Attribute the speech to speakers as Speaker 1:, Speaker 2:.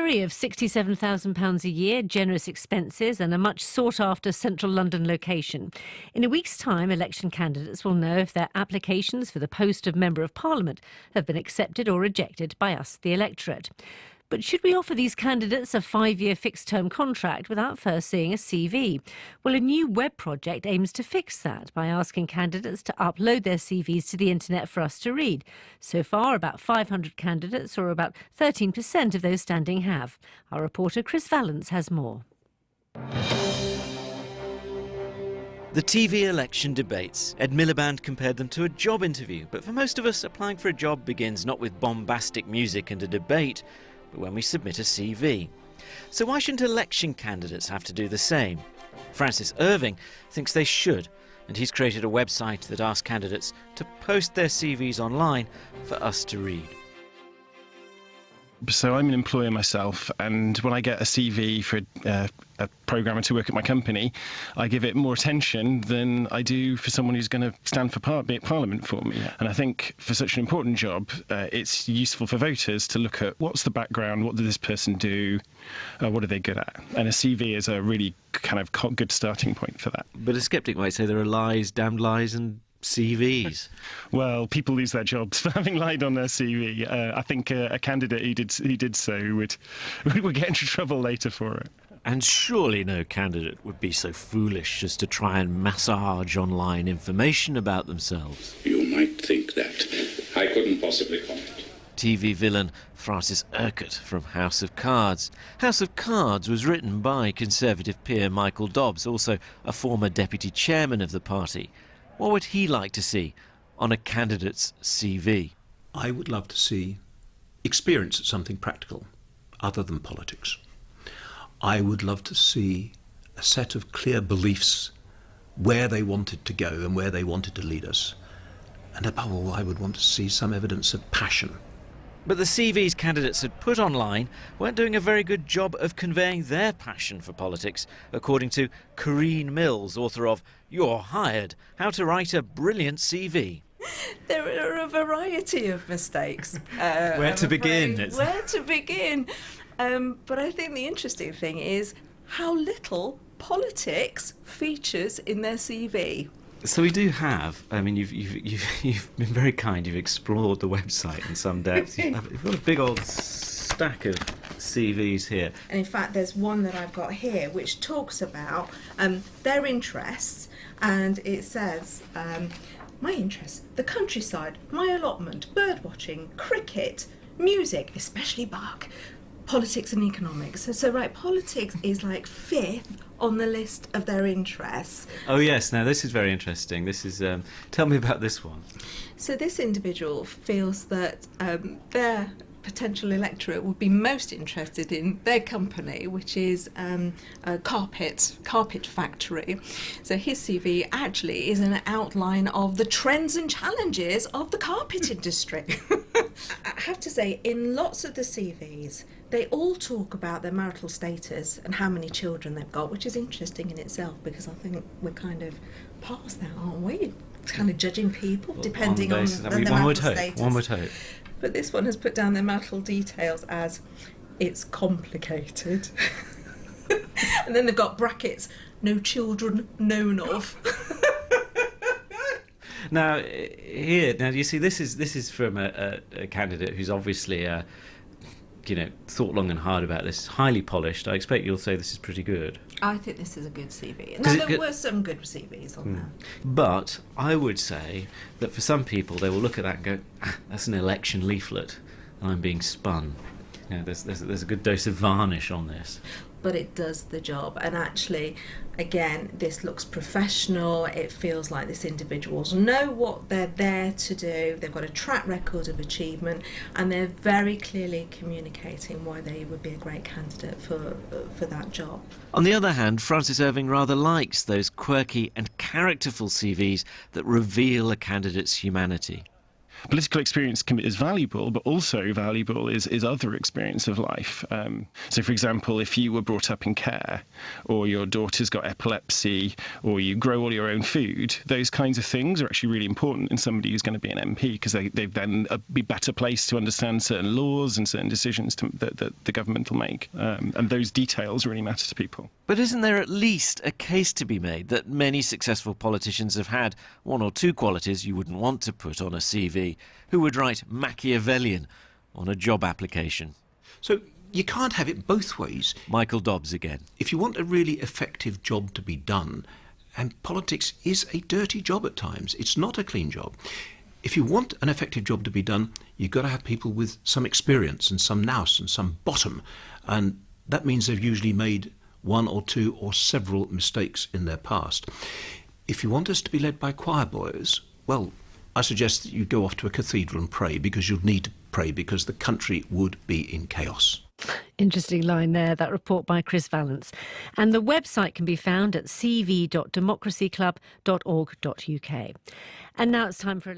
Speaker 1: salary of £67,000 a year, generous expenses and a much sought-after central London location. In a week's time, election candidates will know if their applications for the post of Member of Parliament have been accepted or rejected by us, the electorate. But should we offer these candidates a 5-year fixed-term contract without first seeing a CV? Well, a new web project aims to fix that by asking candidates to upload their CVs to the internet for us to read. So far, about 500 candidates, or about 13% of those standing, have. Our reporter Chris Vallance has more.
Speaker 2: The TV election debates. Ed Miliband compared them to a job interview, but for most of us, applying for a job begins not with bombastic music and a debate, but when we submit a CV. So why shouldn't election candidates have to do the same? Francis Irving thinks they should, and he's created a website that asks candidates to post their CVs online for us to read.
Speaker 3: So I'm an employer myself, and when I get a CV for a programmer to work at my company, I give it more attention than I do for someone who's going to stand for Parliament for me. And I think for such an important job, it's useful for voters to look at what's the background, what did this person do, what are they good at? And a CV is a really kind of good starting point for that.
Speaker 2: But a sceptic might say there are lies, damned lies and CVs.
Speaker 3: Well, people lose their jobs for having lied on their CV. I think a candidate who did so would get into trouble later for it.
Speaker 2: And surely no candidate would be so foolish as to try and massage online information about themselves.
Speaker 4: You might think that. I couldn't possibly comment.
Speaker 2: TV villain Francis Urquhart from House of Cards. House of Cards was written by Conservative peer Michael Dobbs, also a former deputy chairman of the party. What would he like to see on a candidate's CV?
Speaker 5: I would love to see experience at something practical other than politics. I would love to see a set of clear beliefs where they wanted to go and where they wanted to lead us. And above all, I would want to see some evidence of passion.
Speaker 2: But the CVs candidates had put online weren't doing a very good job of conveying their passion for politics, according to Corinne Mills, author of You're Hired, How to Write a Brilliant CV.
Speaker 6: There are a variety of mistakes.
Speaker 2: Where to begin?
Speaker 6: Where to begin? But I think the interesting thing is how little politics features in their CV.
Speaker 7: So we do have. I mean, you've been very kind. You've explored the website in some depth. You've got a big old stack of CVs here.
Speaker 6: And in fact, there's one that I've got here which talks about their interests, and it says, my interests: the countryside, my allotment, bird watching, cricket, music, especially Bach, politics and economics. So right, politics is like 5th on the list of their interests.
Speaker 7: Oh yes, now this is very interesting. This is, tell me about this one.
Speaker 6: So this individual feels that their potential electorate would be most interested in their company, which is a carpet factory. So his CV actually is an outline of the trends and challenges of the carpet industry. I have to say, in lots of the CVs, they all talk about their marital status and how many children they've got, which is interesting in itself, because I think we're kind of past that, aren't we? It's kind of judging people depending on their marital status.
Speaker 7: One would hope.
Speaker 6: But this one has put down their marital details as it's complicated. And then they've got brackets, no children known of.
Speaker 7: Now you see, this is from a candidate who's obviously thought long and hard about this, highly polished. I expect you'll say this is pretty good.
Speaker 6: I think this is a good CV. Now, there were some good CVs on there.
Speaker 7: But I would say that for some people, they will look at that and go, that's an election leaflet, and I'm being spun. There's a good dose of varnish on this.
Speaker 6: But it does the job, and actually, again, this looks professional. It feels like this individuals know what they're there to do. They've got a track record of achievement, and they're very clearly communicating why they would be a great candidate for that job.
Speaker 2: On the other hand, Francis Irving rather likes those quirky and characterful CVs that reveal a candidate's humanity.
Speaker 3: Political experience is valuable, but also valuable is other experience of life. So, for example, if you were brought up in care, or your daughter's got epilepsy, or you grow all your own food, those kinds of things are actually really important in somebody who's going to be an MP, because they then be better placed to understand certain laws and certain decisions that the government will make. And those details really matter to people.
Speaker 2: But isn't there at least a case to be made that many successful politicians have had one or two qualities you wouldn't want to put on a CV? Who would write Machiavellian on a job application?
Speaker 5: So you can't have it both ways.
Speaker 2: Michael Dobbs again.
Speaker 5: If you want a really effective job to be done, and politics is a dirty job at times, it's not a clean job. If you want an effective job to be done, you've got to have people with some experience and some nous and some bottom. And that means they've usually made one or two or several mistakes in their past. If you want us to be led by choir boys, well, I suggest that you go off to a cathedral and pray, because you'll need to pray, because the country would be in chaos.
Speaker 1: Interesting line there, that report by Chris Vallance. And the website can be found at cv.democracyclub.org.uk. And now it's time for